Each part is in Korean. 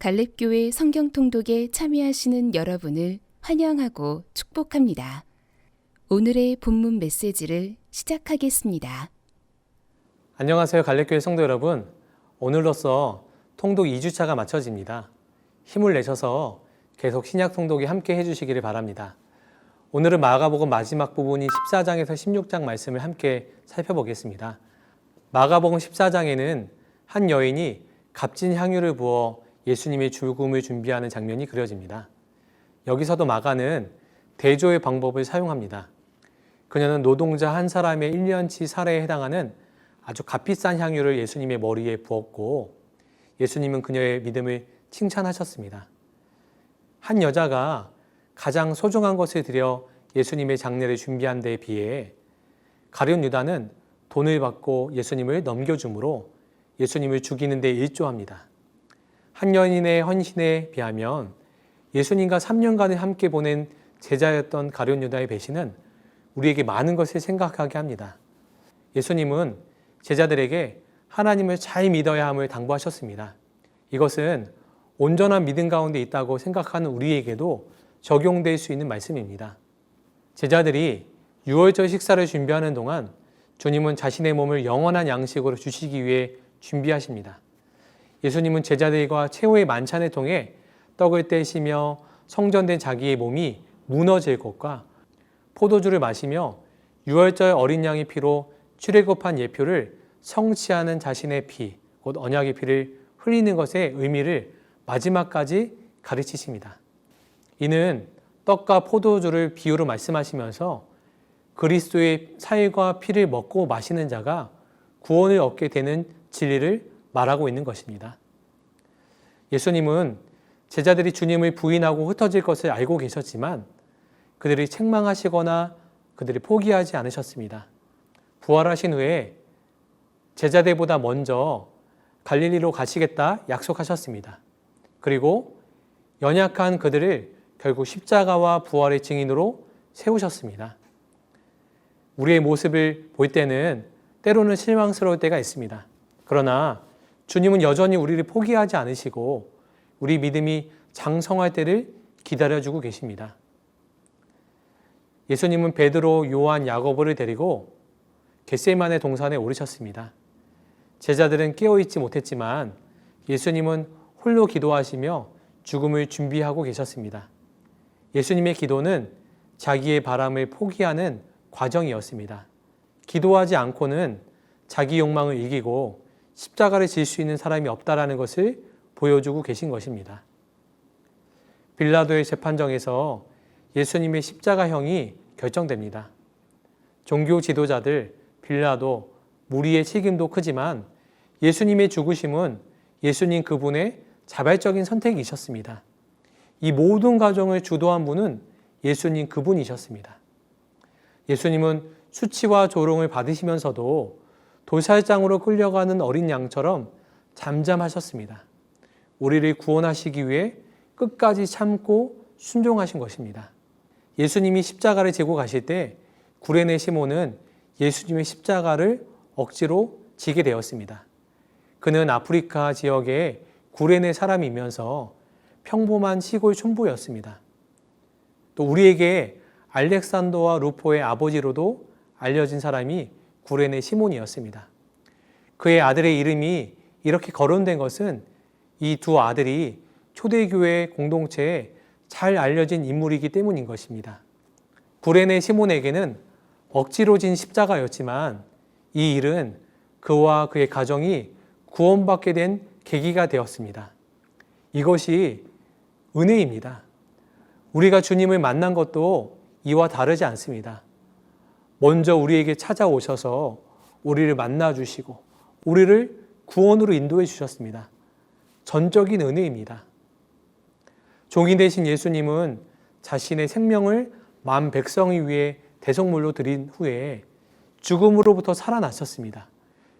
갈렙교회 성경통독에 참여하시는 여러분을 환영하고 축복합니다. 오늘의 본문 메시지를 시작하겠습니다. 안녕하세요. 갈렙교회 성도 여러분. 오늘로써 통독 2주차가 마쳐집니다. 힘을 내셔서 계속 신약 통독에 함께 해주시기를 바랍니다. 오늘은 마가복음 마지막 부분인 14장에서 16장 말씀을 함께 살펴보겠습니다. 마가복음 14장에는 한 여인이 값진 향유를 부어 예수님의 죽음을 준비하는 장면이 그려집니다. 여기서도 마가는 대조의 방법을 사용합니다. 그녀는 노동자 한 사람의 1년치 살해에 해당하는 아주 값비싼 향유를 예수님의 머리에 부었고 예수님은 그녀의 믿음을 칭찬하셨습니다. 한 여자가 가장 소중한 것을 들여 예수님의 장례를 준비한 데에 비해 가룟 유다는 돈을 받고 예수님을 넘겨주므로 예수님을 죽이는 데 일조합니다. 한 여인의 헌신에 비하면 예수님과 3년간을 함께 보낸 제자였던 가룟 유다의 배신은 우리에게 많은 것을 생각하게 합니다. 예수님은 제자들에게 하나님을 잘 믿어야 함을 당부하셨습니다. 이것은 온전한 믿음 가운데 있다고 생각하는 우리에게도 적용될 수 있는 말씀입니다. 제자들이 유월절 식사를 준비하는 동안 주님은 자신의 몸을 영원한 양식으로 주시기 위해 준비하십니다. 예수님은 제자들과 최후의 만찬을 통해 떡을 떼시며 성전된 자기의 몸이 무너질 것과 포도주를 마시며 유월절 어린 양의 피로 출애굽한 예표를 성취하는 자신의 피, 곧 언약의 피를 흘리는 것의 의미를 마지막까지 가르치십니다. 이는 떡과 포도주를 비유로 말씀하시면서 그리스도의 살과 피를 먹고 마시는 자가 구원을 얻게 되는 진리를 말하고 있는 것입니다. 예수님은 제자들이 주님을 부인하고 흩어질 것을 알고 계셨지만 그들이 책망하시거나 그들이 포기하지 않으셨습니다. 부활하신 후에 제자들보다 먼저 갈릴리로 가시겠다 약속하셨습니다. 그리고 연약한 그들을 결국 십자가와 부활의 증인으로 세우셨습니다. 우리의 모습을 볼 때는 때로는 실망스러울 때가 있습니다. 그러나 주님은 여전히 우리를 포기하지 않으시고 우리 믿음이 장성할 때를 기다려주고 계십니다. 예수님은 베드로, 요한, 야고보를 데리고 겟세마네 동산에 오르셨습니다. 제자들은 깨어있지 못했지만 예수님은 홀로 기도하시며 죽음을 준비하고 계셨습니다. 예수님의 기도는 자기의 바람을 포기하는 과정이었습니다. 기도하지 않고는 자기 욕망을 이기고 십자가를 질 수 있는 사람이 없다라는 것을 보여주고 계신 것입니다. 빌라도의 재판정에서 예수님의 십자가형이 결정됩니다. 종교 지도자들, 빌라도, 무리의 책임도 크지만 예수님의 죽으심은 예수님 그분의 자발적인 선택이셨습니다. 이 모든 과정을 주도한 분은 예수님 그분이셨습니다. 예수님은 수치와 조롱을 받으시면서도 도살장으로 끌려가는 어린 양처럼 잠잠하셨습니다. 우리를 구원하시기 위해 끝까지 참고 순종하신 것입니다. 예수님이 십자가를 지고 가실 때 구레네 시몬은 예수님의 십자가를 억지로 지게 되었습니다. 그는 아프리카 지역의 구레네 사람이면서 평범한 시골 촌부였습니다. 또 우리에게 알렉산더와 루포의 아버지로도 알려진 사람이 구레네 시몬이었습니다. 그의 아들의 이름이 이렇게 거론된 것은 이 두 아들이 초대교회 공동체에 잘 알려진 인물이기 때문인 것입니다. 구레네 시몬에게는 억지로 진 십자가였지만 이 일은 그와 그의 가정이 구원받게 된 계기가 되었습니다. 이것이 은혜입니다. 우리가 주님을 만난 것도 이와 다르지 않습니다. 먼저 우리에게 찾아오셔서 우리를 만나주시고 우리를 구원으로 인도해 주셨습니다. 전적인 은혜입니다. 종이 되신 예수님은 자신의 생명을 만 백성을 위해 대속물로 드린 후에 죽음으로부터 살아나셨습니다.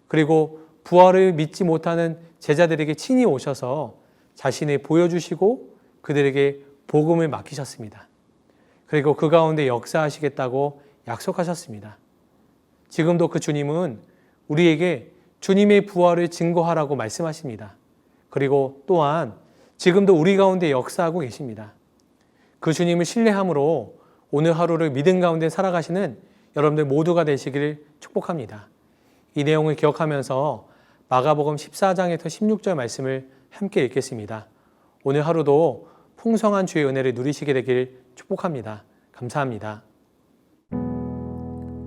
그리고 부활을 믿지 못하는 제자들에게 친히 오셔서 자신을 보여주시고 그들에게 복음을 맡기셨습니다. 그리고 그 가운데 역사하시겠다고 약속하셨습니다. 지금도 그 주님은 우리에게 주님의 부활을 증거하라고 말씀하십니다. 그리고 또한 지금도 우리 가운데 역사하고 계십니다. 그 주님을 신뢰함으로 오늘 하루를 믿음 가운데 살아가시는 여러분들 모두가 되시기를 축복합니다. 이 내용을 기억하면서 마가복음 14장에서 16절 말씀을 함께 읽겠습니다. 오늘 하루도 풍성한 주의 은혜를 누리시게 되길 축복합니다. 감사합니다.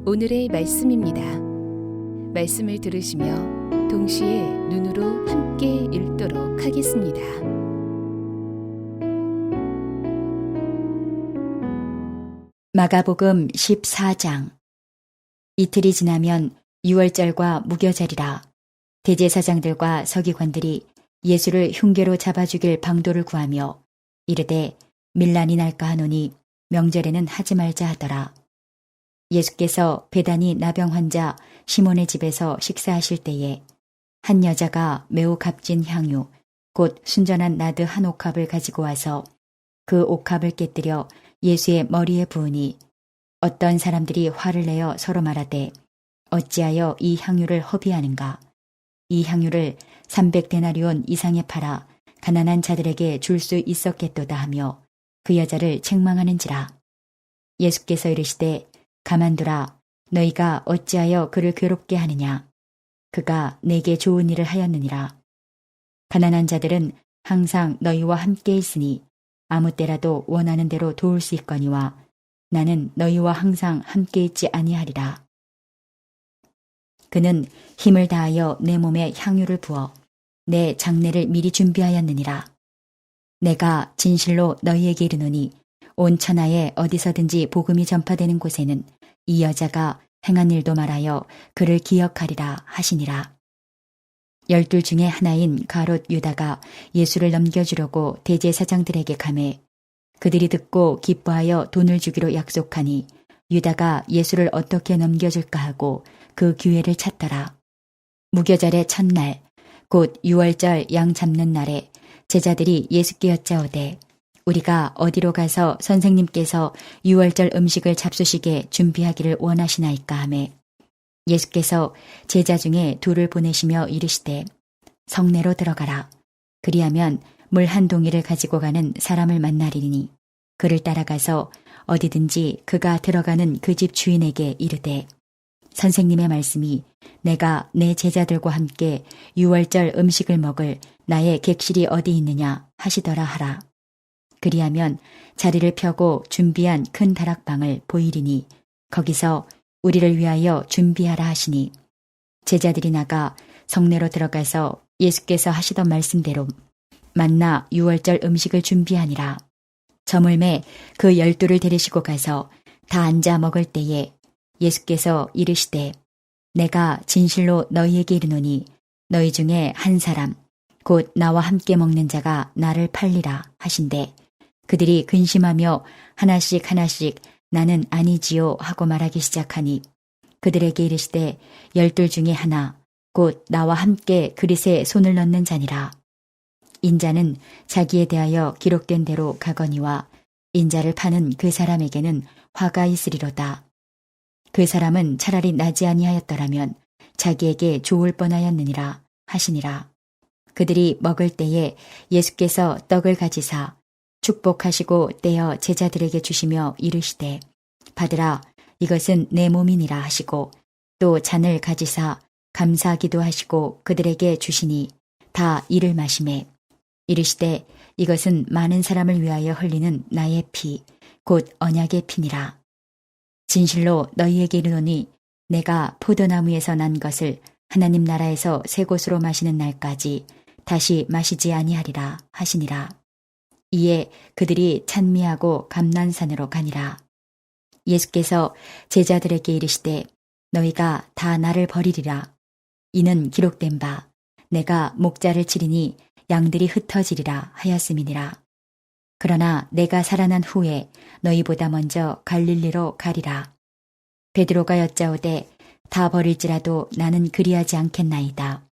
오늘의 말씀입니다. 말씀을 들으시며 동시에 눈으로 함께 읽도록 하겠습니다. 마가복음 14장. 이틀이 지나면 유월절과 무교절이라 대제사장들과 서기관들이 예수를 흉계로 잡아 죽일 방도를 구하며 이르되 밀란이 날까 하노니 명절에는 하지 말자 하더라. 예수께서 베다니 나병 환자 시몬의 집에서 식사하실 때에 한 여자가 매우 값진 향유 곧 순전한 나드 한 옥합을 가지고 와서 그 옥합을 깨뜨려 예수의 머리에 부으니 어떤 사람들이 화를 내어 서로 말하되 어찌하여 이 향유를 허비하는가. 이 향유를 300데나리온 이상에 팔아 가난한 자들에게 줄 수 있었겠도다 하며 그 여자를 책망하는지라. 예수께서 이르시되 가만두라. 너희가 어찌하여 그를 괴롭게 하느냐. 그가 내게 좋은 일을 하였느니라. 가난한 자들은 항상 너희와 함께 있으니 아무 때라도 원하는 대로 도울 수 있거니와 나는 너희와 항상 함께 있지 아니하리라. 그는 힘을 다하여 내 몸에 향유를 부어 내 장례를 미리 준비하였느니라. 내가 진실로 너희에게 이르노니 온 천하에 어디서든지 복음이 전파되는 곳에는 이 여자가 행한 일도 말하여 그를 기억하리라 하시니라. 12 중에 하나인 가롯 유다가 예수를 넘겨주려고 대제사장들에게 가매 그들이 듣고 기뻐하여 돈을 주기로 약속하니 유다가 예수를 어떻게 넘겨줄까 하고 그 기회를 찾더라. 무교절의 첫날 곧 유월절 양 잡는 날에 제자들이 예수께 여짜오되 우리가 어디로 가서 선생님께서 유월절 음식을 잡수시게 준비하기를 원하시나이까 하매 예수께서 제자 중에 둘을 보내시며 이르시되 성내로 들어가라. 그리하면 물 한 동이를 가지고 가는 사람을 만나리니 그를 따라가서 어디든지 그가 들어가는 그 집 주인에게 이르되 선생님의 말씀이 내가 내 제자들과 함께 유월절 음식을 먹을 나의 객실이 어디 있느냐 하시더라 하라. 그리하면 자리를 펴고 준비한 큰 다락방을 보이리니 거기서 우리를 위하여 준비하라 하시니 제자들이 나가 성내로 들어가서 예수께서 하시던 말씀대로 만나 유월절 음식을 준비하니라. 저물매 그 12를 데리시고 가서 다 앉아 먹을 때에 예수께서 이르시되 내가 진실로 너희에게 이르노니 너희 중에 한 사람 곧 나와 함께 먹는 자가 나를 팔리라 하신대 그들이 근심하며 하나씩 나는 아니지요 하고 말하기 시작하니 그들에게 이르시되 12 중에 하나 곧 나와 함께 그릇에 손을 넣는 자니라. 인자는 자기에 대하여 기록된 대로 가거니와 인자를 파는 그 사람에게는 화가 있으리로다. 그 사람은 차라리 나지 아니하였더라면 자기에게 좋을 뻔하였느니라 하시니라. 그들이 먹을 때에 예수께서 떡을 가지사 축복하시고 떼어 제자들에게 주시며 이르시되 받으라 이것은 내 몸이니라 하시고 또 잔을 가지사 감사하기도 하시고 그들에게 주시니 다 이를 마시매 이르시되 이것은 많은 사람을 위하여 흘리는 나의 피 곧 언약의 피니라. 진실로 너희에게 이르노니 내가 포도나무에서 난 것을 하나님 나라에서 새 곳으로 마시는 날까지 다시 마시지 아니하리라 하시니라. 이에 그들이 찬미하고 감난산으로 가니라. 예수께서 제자들에게 이르시되 너희가 다 나를 버리리라. 이는 기록된 바 내가 목자를 치리니 양들이 흩어지리라 하였음이니라. 그러나 내가 살아난 후에 너희보다 먼저 갈릴리로 가리라. 베드로가 여짜오되 다 버릴지라도 나는 그리하지 않겠나이다.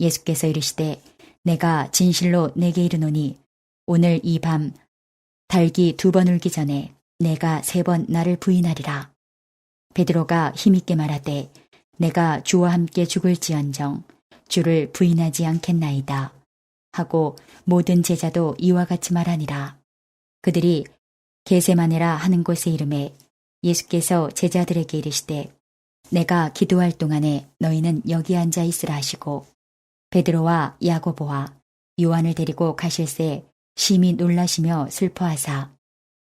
예수께서 이르시되 내가 진실로 내게 이르노니 오늘 이 밤 달기 2번 울기 전에 내가 3번 나를 부인하리라. 베드로가 힘있게 말하되 내가 주와 함께 죽을지언정 주를 부인하지 않겠나이다. 하고 모든 제자도 이와 같이 말하니라. 그들이 게세마네라 하는 곳의 이름에 예수께서 제자들에게 이르시되 내가 기도할 동안에 너희는 여기 앉아 있으라 하시고 베드로와 야고보와 요한을 데리고 가실새 심히 놀라시며 슬퍼하사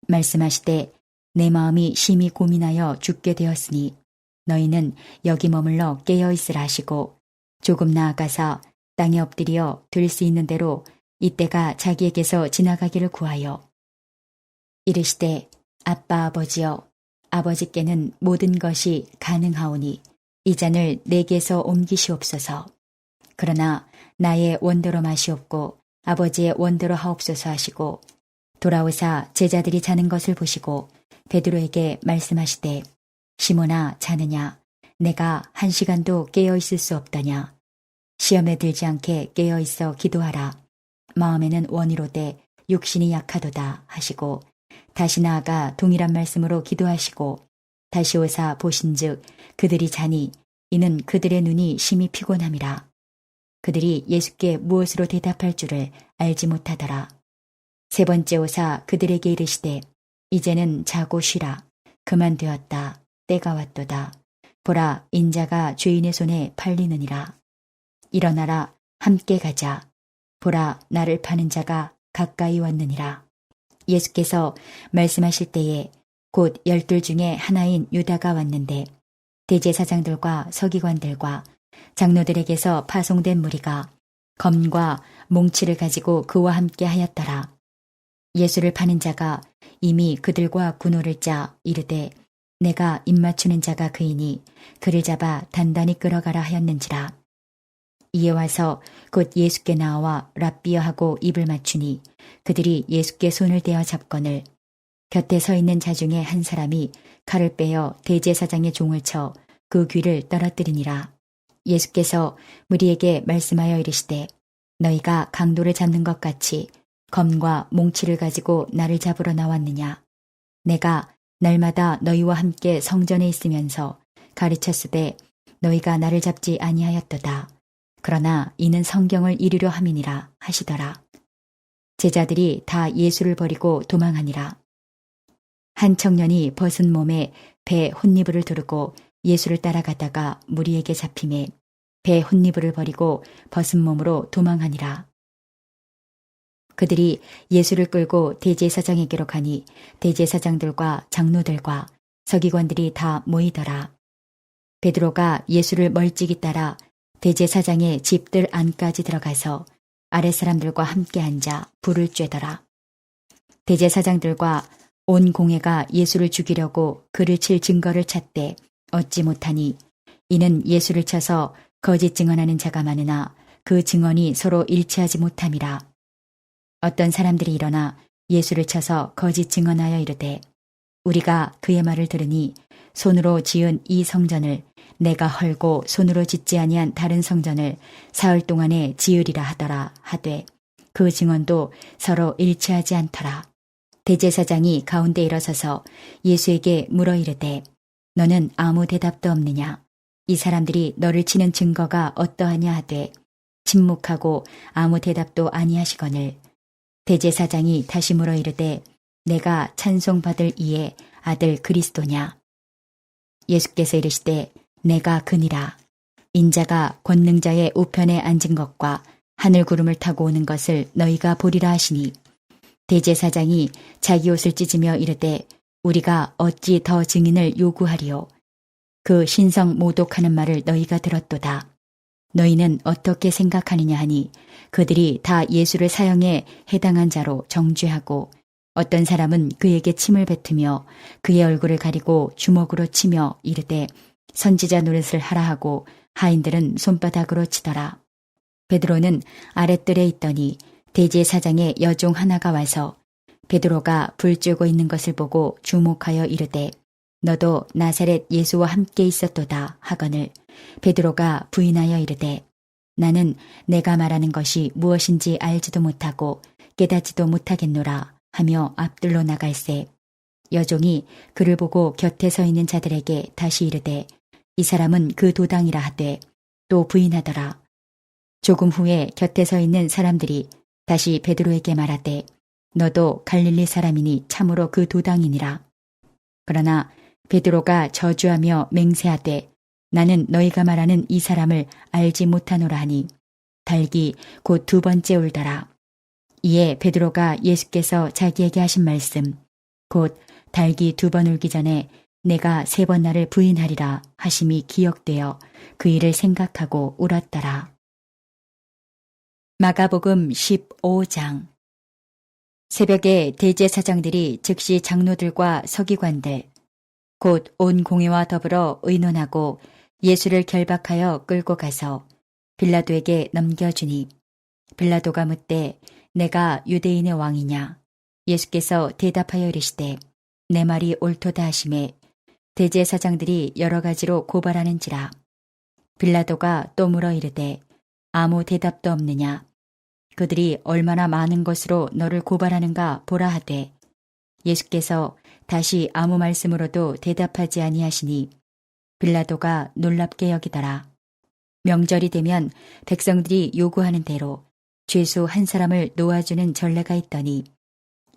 말씀하시되 내 마음이 심히 고민하여 죽게 되었으니 너희는 여기 머물러 깨어 있으라 하시고 조금 나아가서 땅에 엎드려 들 수 있는 대로 이때가 자기에게서 지나가기를 구하여 이르시되 아빠 아버지여 아버지께는 모든 것이 가능하오니 이 잔을 내게서 옮기시옵소서. 그러나 나의 원대로 마시옵고 아버지의 원대로 하옵소서 하시고 돌아오사 제자들이 자는 것을 보시고 베드로에게 말씀하시되 시몬아 자느냐 내가 1시간도 깨어 있을 수 없더냐 시험에 들지 않게 깨어 있어 기도하라 마음에는 원이로되 육신이 약하도다 하시고 다시 나아가 동일한 말씀으로 기도하시고 다시 오사 보신즉 그들이 자니 이는 그들의 눈이 심히 피곤함이라. 그들이 예수께 무엇으로 대답할 줄을 알지 못하더라. 세 번째 오사 그들에게 이르시되 이제는 자고 쉬라. 그만 되었다. 때가 왔도다. 보라 인자가 죄인의 손에 팔리느니라. 일어나라 함께 가자. 보라 나를 파는 자가 가까이 왔느니라. 예수께서 말씀하실 때에 곧 12 중에 하나인 유다가 왔는데 대제사장들과 서기관들과 장로들에게서 파송된 무리가 검과 몽치를 가지고 그와 함께 하였더라. 예수를 파는 자가 이미 그들과 군호를 짜 이르되 내가 입맞추는 자가 그이니 그를 잡아 단단히 끌어가라 하였는지라. 이에 와서 곧 예수께 나와 랍비여 하고 입을 맞추니 그들이 예수께 손을 대어 잡거늘 곁에 서 있는 자 중에 한 사람이 칼을 빼어 대제사장의 종을 쳐 그 귀를 떨어뜨리니라. 예수께서 무리에게 말씀하여 이르시되 너희가 강도를 잡는 것 같이 검과 몽치를 가지고 나를 잡으러 나왔느냐. 내가 날마다 너희와 함께 성전에 있으면서 가르쳤으되 너희가 나를 잡지 아니하였도다. 그러나 이는 성경을 이루려 함이니라 하시더라. 제자들이 다 예수를 버리고 도망하니라. 한 청년이 벗은 몸에 배 혼니부를 두르고 예수를 따라가다가 무리에게 잡힘에 배 혼니부를 버리고 벗은 몸으로 도망하니라. 그들이 예수를 끌고 대제사장에게로 가니 대제사장들과 장로들과 서기관들이 다 모이더라. 베드로가 예수를 멀찍이 따라 대제사장의 집들 안까지 들어가서 아랫 사람들과 함께 앉아 불을 쬐더라. 대제사장들과 온 공회가 예수를 죽이려고 그를 칠 증거를 찾되 얻지 못하니 이는 예수를 쳐서 거짓 증언하는 자가 많으나 그 증언이 서로 일치하지 못함이라. 어떤 사람들이 일어나 예수를 쳐서 거짓 증언하여 이르되 우리가 그의 말을 들으니 손으로 지은 이 성전을 내가 헐고 손으로 짓지 아니한 다른 성전을 사흘 동안에 지으리라 하더라 하되 그 증언도 서로 일치하지 않더라. 대제사장이 가운데 일어서서 예수에게 물어 이르되 너는 아무 대답도 없느냐. 이 사람들이 너를 치는 증거가 어떠하냐 하되 침묵하고 아무 대답도 아니하시거늘 대제사장이 다시 물어 이르되 내가 찬송받을 이의 아들 그리스도냐. 예수께서 이르시되 내가 그니라. 인자가 권능자의 우편에 앉은 것과 하늘 구름을 타고 오는 것을 너희가 보리라 하시니 대제사장이 자기 옷을 찢으며 이르되 우리가 어찌 더 증인을 요구하리요. 그 신성 모독하는 말을 너희가 들었도다. 너희는 어떻게 생각하느냐 하니 그들이 다 예수를 사형에 해당한 자로 정죄하고 어떤 사람은 그에게 침을 뱉으며 그의 얼굴을 가리고 주먹으로 치며 이르되 선지자 노릇을 하라 하고 하인들은 손바닥으로 치더라. 베드로는 아랫뜰에 있더니 대제사장의 여종 하나가 와서 베드로가 불 쬐고 있는 것을 보고 주목하여 이르되 너도 나사렛 예수와 함께 있었도다 하거늘 베드로가 부인하여 이르되 나는 내가 말하는 것이 무엇인지 알지도 못하고 깨닫지도 못하겠노라 하며 앞뜰로 나갈새 여종이 그를 보고 곁에 서 있는 자들에게 다시 이르되 이 사람은 그 도당이라 하되 또 부인하더라. 조금 후에 곁에 서 있는 사람들이 다시 베드로에게 말하되 너도 갈릴리 사람이니 참으로 그 도당이니라. 그러나 베드로가 저주하며 맹세하되 나는 너희가 말하는 이 사람을 알지 못하노라 하니 닭이 곧 두 번째 울더라. 이에 베드로가 예수께서 자기에게 하신 말씀 곧 닭이 두 번 울기 전에 내가 세 번 나를 부인하리라 하심이 기억되어 그 일을 생각하고 울었더라. 마가복음 15장. 새벽에 대제사장들이 즉시 장로들과 서기관들 곧 온 공회와 더불어 의논하고 예수를 결박하여 끌고 가서 빌라도에게 넘겨주니 빌라도가 묻되 내가 유대인의 왕이냐? 예수께서 대답하여 이르시되 내 말이 옳도다 하시매 대제사장들이 여러 가지로 고발하는지라. 빌라도가 또 물어 이르되 아무 대답도 없느냐? 그들이 얼마나 많은 것으로 너를 고발하는가 보라 하되 예수께서 다시 아무 말씀으로도 대답하지 아니하시니 빌라도가 놀랍게 여기더라. 명절이 되면 백성들이 요구하는 대로 죄수 한 사람을 놓아주는 전례가 있더니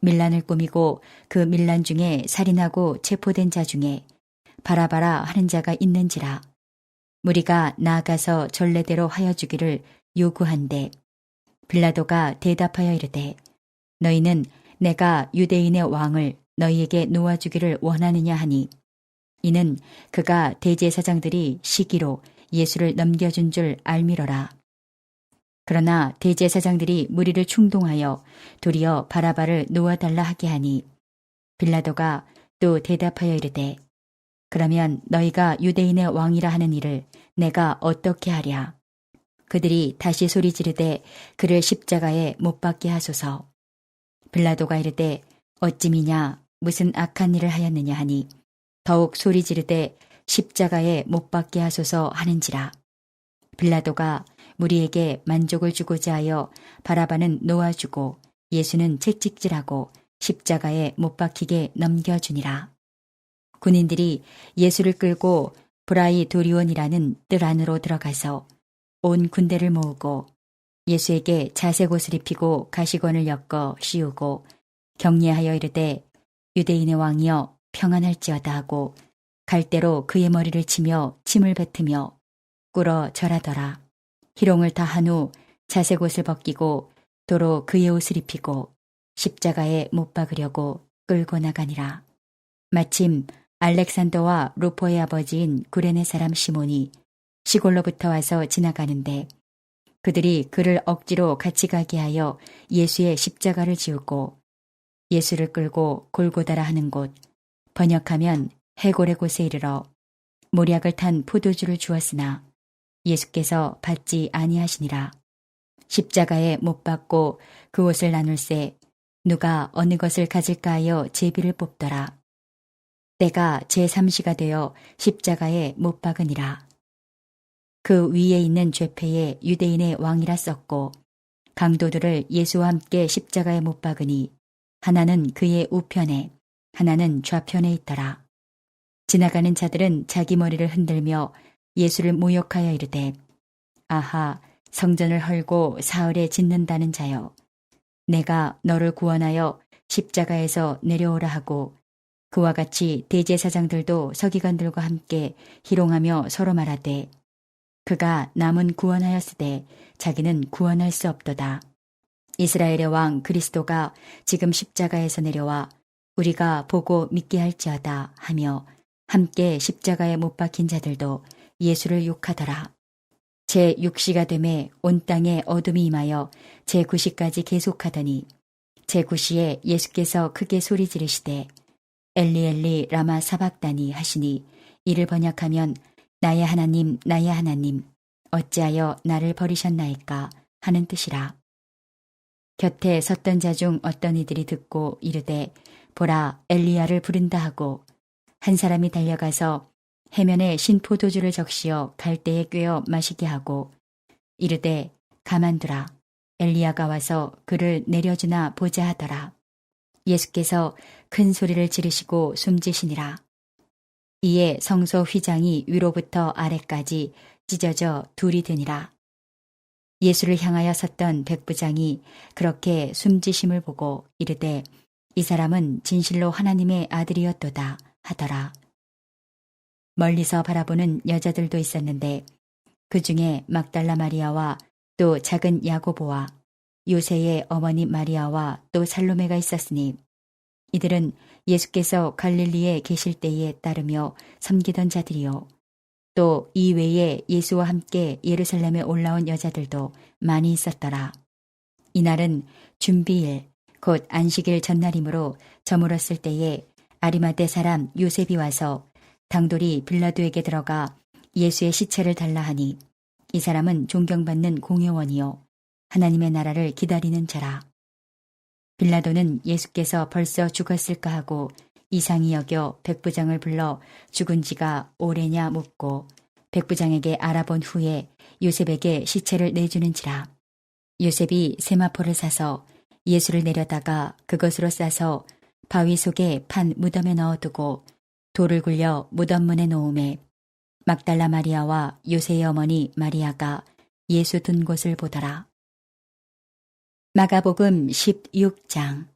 밀란을 꾸미고 그 밀란 중에 살인하고 체포된 자 중에 바라바라 하는 자가 있는지라. 무리가 나아가서 전례대로 하여 주기를 요구한대 빌라도가 대답하여 이르되 너희는 내가 유대인의 왕을 너희에게 놓아주기를 원하느냐 하니 이는 그가 대제사장들이 시기로 예수를 넘겨준 줄 알미러라. 그러나 대제사장들이 무리를 충동하여 도리어 바라바를 놓아달라 하게 하니 빌라도가 또 대답하여 이르되 그러면 너희가 유대인의 왕이라 하는 일을 내가 어떻게 하랴. 그들이 다시 소리 지르되 그를 십자가에 못 박게 하소서. 빌라도가 이르되 어찌미냐 무슨 악한 일을 하였느냐 하니 더욱 소리 지르되 십자가에 못 박게 하소서 하는지라. 빌라도가 무리에게 만족을 주고자 하여 바라바는 놓아주고 예수는 채찍질하고 십자가에 못 박히게 넘겨주니라. 군인들이 예수를 끌고 브라이도리온이라는 뜰 안으로 들어가서 온 군대를 모으고 예수에게 자색 옷을 입히고 가시관을 엮어 씌우고 격려하여 이르되 유대인의 왕이여 평안할지어다 하고 갈대로 그의 머리를 치며 침을 뱉으며 꿇어 절하더라. 희롱을 다한 후 자색 옷을 벗기고 도로 그의 옷을 입히고 십자가에 못 박으려고 끌고 나가니라. 마침 알렉산더와 루포의 아버지인 구레네 사람 시몬이 시골로부터 와서 지나가는데 그들이 그를 억지로 같이 가게 하여 예수의 십자가를 지우고 예수를 끌고 골고다라 하는 곳 번역하면 해골의 곳에 이르러 모략을 탄 포도주를 주었으나 예수께서 받지 아니하시니라. 십자가에 못 박고 그 옷을 나눌새 누가 어느 것을 가질까 하여 제비를 뽑더라. 때가 제3시가 되어 십자가에 못 박으니라. 그 위에 있는 죄패에 유대인의 왕이라 썼고 강도들을 예수와 함께 십자가에 못 박으니 하나는 그의 우편에 하나는 좌편에 있더라. 지나가는 자들은 자기 머리를 흔들며 예수를 모욕하여 이르되 아하 성전을 헐고 사흘에 짓는다는 자여 내가 너를 구원하여 십자가에서 내려오라 하고 그와 같이 대제사장들도 서기관들과 함께 희롱하며 서로 말하되 그가 남은 구원하였으되 자기는 구원할 수 없도다. 이스라엘의 왕 그리스도가 지금 십자가에서 내려와 우리가 보고 믿게 할지어다 하며 함께 십자가에 못 박힌 자들도 예수를 욕하더라. 제6시가 되매 온 땅에 어둠이 임하여 제9시까지 계속하더니 제9시에 예수께서 크게 소리 지르시되 엘리 엘리 라마 사박다니 하시니 이를 번역하면 나의 하나님 나의 하나님 어찌하여 나를 버리셨나이까 하는 뜻이라. 곁에 섰던 자 중 어떤 이들이 듣고 이르되 보라 엘리야를 부른다 하고 한 사람이 달려가서 해면에 신 포도주를 적시어 갈대에 꿰어 마시게 하고 이르되 가만두라 엘리야가 와서 그를 내려주나 보자 하더라. 예수께서 큰 소리를 지르시고 숨지시니라. 이에 성소 휘장이 위로부터 아래까지 찢어져 둘이 되니라. 예수를 향하여 섰던 백부장이 그렇게 숨지심을 보고 이르되 이 사람은 진실로 하나님의 아들이었도다 하더라. 멀리서 바라보는 여자들도 있었는데 그 중에 막달라 마리아와 또 작은 야고보와 요새의 어머니 마리아와 또 살로메가 있었으니 이들은 예수께서 갈릴리에 계실 때에 따르며 섬기던 자들이요. 또 이 외에 예수와 함께 예루살렘에 올라온 여자들도 많이 있었더라. 이날은 준비일, 곧 안식일 전날이므로 저물었을 때에 아리마대 사람 요셉이 와서 당돌이 빌라도에게 들어가 예수의 시체를 달라 하니 이 사람은 존경받는 공회원이요 하나님의 나라를 기다리는 자라. 빌라도는 예수께서 벌써 죽었을까 하고 이상히 여겨 백부장을 불러 죽은 지가 오래냐 묻고 백부장에게 알아본 후에 요셉에게 시체를 내주는지라. 요셉이 세마포를 사서 예수를 내려다가 그것으로 싸서 바위 속에 판 무덤에 넣어두고 돌을 굴려 무덤문에 놓음에 막달라 마리아와 요새의 어머니 마리아가 예수 둔 곳을 보더라. 마가복음 16장.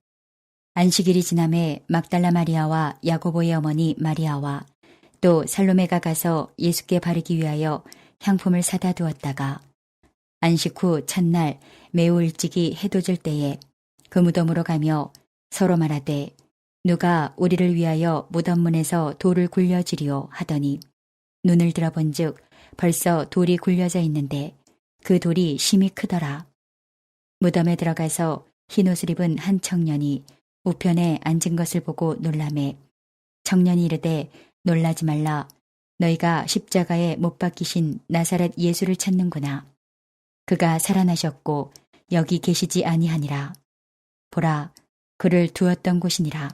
안식일이 지남에 막달라 마리아와 야고보의 어머니 마리아와 또 살로메가 가서 예수께 바르기 위하여 향품을 사다 두었다가 안식 후 첫날 매우 일찍이 해돋을 때에 그 무덤으로 가며 서로 말하되 누가 우리를 위하여 무덤문에서 돌을 굴려주리오 하더니 눈을 들어본즉 벌써 돌이 굴려져 있는데 그 돌이 심히 크더라. 무덤에 들어가서 흰옷을 입은 한 청년이 우편에 앉은 것을 보고 놀라매 청년이 이르되 놀라지 말라. 너희가 십자가에 못 박히신 나사렛 예수를 찾는구나. 그가 살아나셨고 여기 계시지 아니하니라. 보라, 그를 두었던 곳이니라.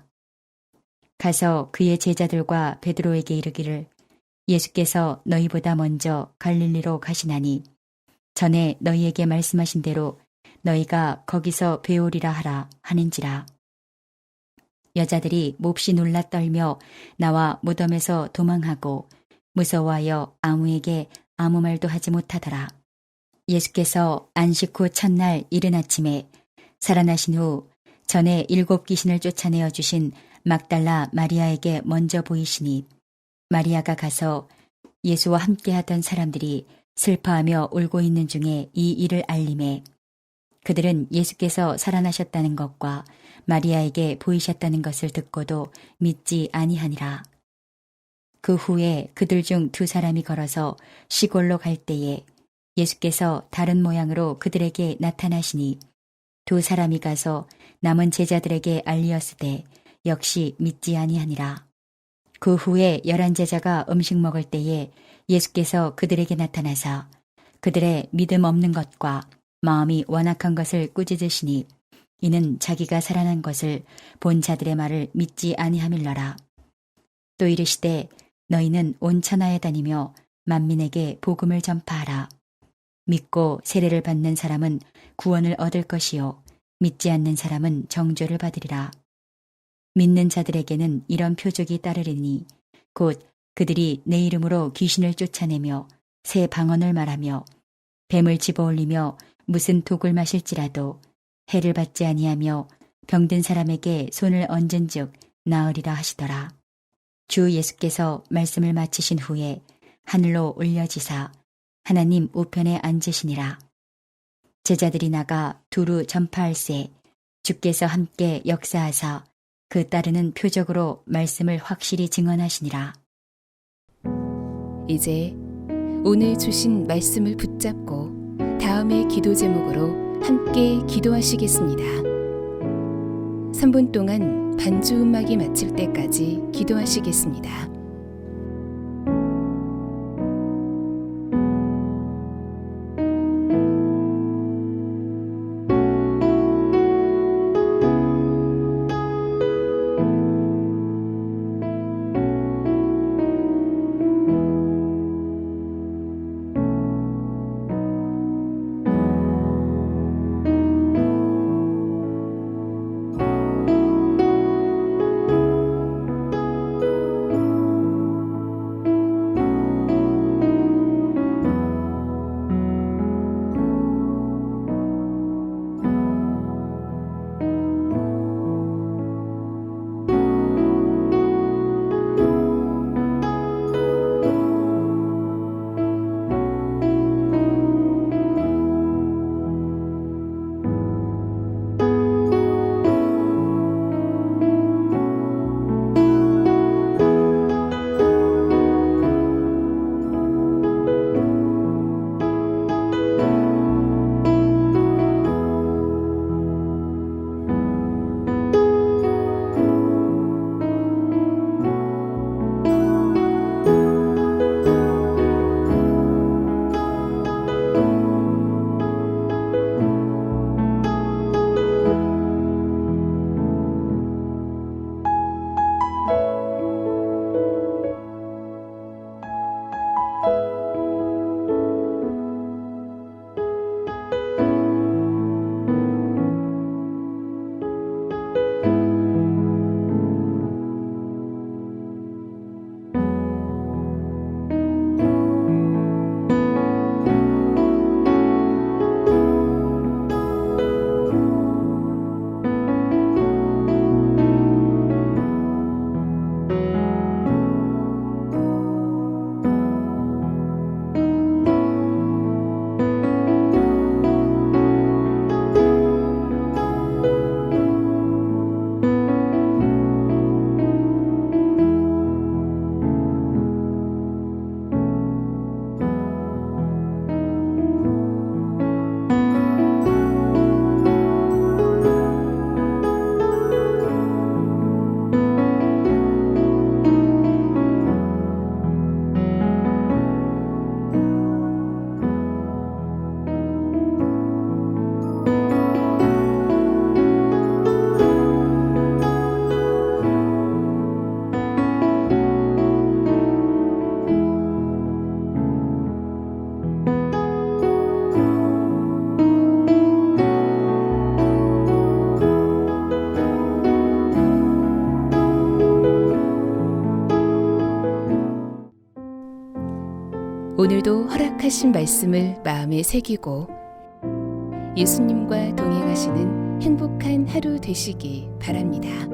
가서 그의 제자들과 베드로에게 이르기를 예수께서 너희보다 먼저 갈릴리로 가시나니 전에 너희에게 말씀하신 대로 너희가 거기서 배우리라 하라 하는지라. 여자들이 몹시 놀라 떨며 나와 무덤에서 도망하고 무서워하여 아무에게 아무 말도 하지 못하더라. 예수께서 안식 후 첫날 이른 아침에 살아나신 후 전에 7 귀신을 쫓아내어 주신 막달라 마리아에게 먼저 보이시니 마리아가 가서 예수와 함께하던 사람들이 슬퍼하며 울고 있는 중에 이 일을 알림해 그들은 예수께서 살아나셨다는 것과 마리아에게 보이셨다는 것을 듣고도 믿지 아니하니라. 그 후에 그들 중 2 사람이 걸어서 시골로 갈 때에 예수께서 다른 모양으로 그들에게 나타나시니 2 사람이 가서 남은 제자들에게 알리었으되 역시 믿지 아니하니라. 그 후에 11 제자가 음식 먹을 때에 예수께서 그들에게 나타나사 그들의 믿음 없는 것과 마음이 완악한 것을 꾸짖으시니 이는 자기가 살아난 것을 본 자들의 말을 믿지 아니함일러라. 또 이르시되 너희는 온 천하에 다니며 만민에게 복음을 전파하라. 믿고 세례를 받는 사람은 구원을 얻을 것이요 믿지 않는 사람은 정죄를 받으리라. 믿는 자들에게는 이런 표적이 따르리니 곧 그들이 내 이름으로 귀신을 쫓아내며 새 방언을 말하며 뱀을 집어올리며 무슨 독을 마실지라도 해를 받지 아니하며 병든 사람에게 손을 얹은즉 나으리라 하시더라. 주 예수께서 말씀을 마치신 후에 하늘로 올려지사 하나님 우편에 앉으시니라. 제자들이 나가 두루 전파할세 주께서 함께 역사하사 그 따르는 표적으로 말씀을 확실히 증언하시니라. 이제 오늘 주신 말씀을 붙잡고 다음의 기도 제목으로 함께 기도하시겠습니다. 3분 동안 반주 음악이 마칠 때까지 기도하시겠습니다. 오늘도 허락하신 말씀을 마음에 새기고 예수님과 동행하시는 행복한 하루 되시기 바랍니다.